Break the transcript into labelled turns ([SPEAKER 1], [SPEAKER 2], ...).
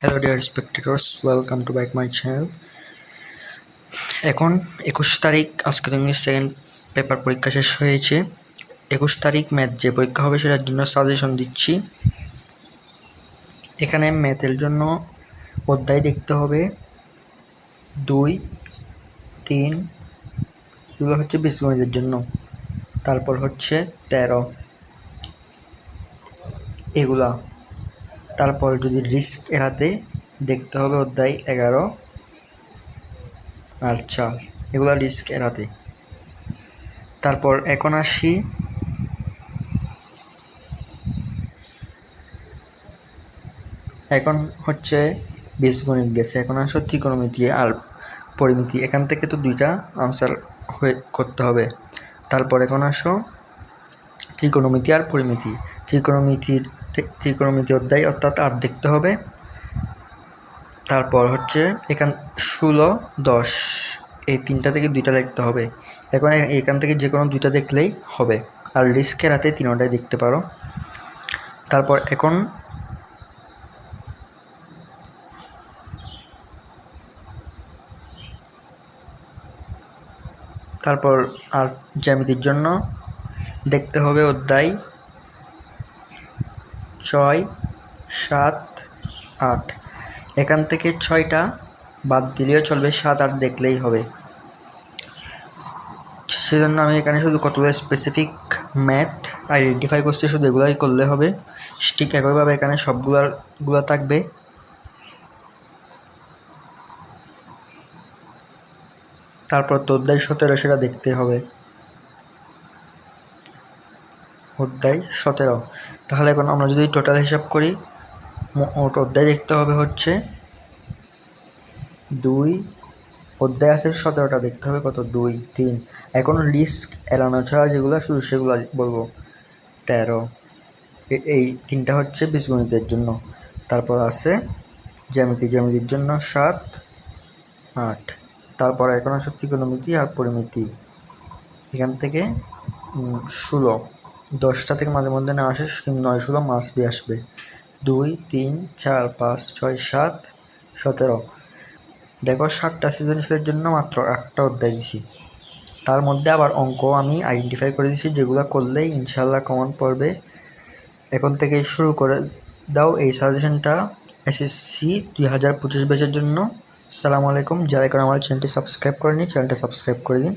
[SPEAKER 1] Hello dear spectators, welcome to back my channel. এখন 21 তারিখ আজকে ইংলিশ সেকেন্ড পেপার পরীক্ষা শেষ হয়েছে। 21 তারিখ ম্যাথ যে পরীক্ষা হবে সেটার জন্য সাজেশন দিচ্ছি। এখানে ম্যাথের জন্য অধ্যায় দেখতে হবে 2, 3, এগুলো হচ্ছে বীজগণিতের জন্য। তারপর হচ্ছে 13 এগুলা। তারপর যদি রিস্ক এড়াতে দেখতে হবে অধ্যায় 11 আর 4, এগুলা রিস্ক এড়াতে। তারপর এখন আসি এখন হচ্ছে বীজগণিত গেছে, এখন আসো ত্রিকোণমিতি আর পরিমিতি। এখান থেকে তো দুইটা আনসার করতে হবে। তারপর এখন আসো ত্রিকোণমিতি আর পরিমিতি। ত্রিকোণমিতি অধ্যায় অর্থাৎ 8 দেখতে হবে। তারপর হচ্ছে এখান 16, 10 এই তিনটা থেকে দুইটা দেখতে হবে। এখন এখান থেকে যে কোনো দুইটা দেখলেই হবে, আর রিস্কের হাতে তিনটাই দেখতে পারো। তারপর আর জ্যামিতির জন্য দেখতে হবে অধ্যায় 6, 7, 8। এখান থেকে 6টা বাদ দিলেও চলবে, 7, 8 দেখলেই হবে। সেজন্য আমি এখানে শুধু কতগুলো স্পেসিফিক ম্যাথ আইডেন্টিফাই করছি, শুধু এগুলাই করলে হবে। ঠিক একইভাবে এখানে সবগুলা থাকবে। তারপর তো অধ্যায় 17 সেটা দেখতে হবে, অধ্যায় 17। তাহলে এখন আমরা যদি টোটাল হিসাব করি, মোট অধ্যায় দেখতে হবে হচ্ছে 2, অধ্যায় আছে 17টা, দেখতে হবে কত 2, 3। এখন রিস্ক এড়ানো ছাড়া যেগুলো শুধু সেগুলো বলবো 13। এই তিনটা হচ্ছে বীজগণিতের জন্য। তারপর আছে জ্যামিতির জন্য 7, 8। তারপর এখন আছে ত্রিকোণমিতি আর পরিমিতি। এখান থেকে 16, 10টা থেকে মাঝে মধ্যে না আসে, 9, 16 মাস্ট বি আসবে। 2, 3, 4, 5, 6, 7, 17। দেখো 7টা সৃজনশীলের জন্য মাত্র 8টা অধ্যায় দিছি। তার মধ্যে আবার অঙ্ক আমি আইডেন্টিফাই করে দিছি, যেগুলো করলেই ইনশাল্লাহ কমন পড়বে। এখন থেকে শুরু করে দাও এই সাজেশনটা এসএসসি 2025 ব্যাচের জন্য। আসসালামু আলাইকুম। যারা এখন আমার চ্যানেলটি সাবস্ক্রাইব করেনি, চ্যানেলটা সাবস্ক্রাইব করে দিন।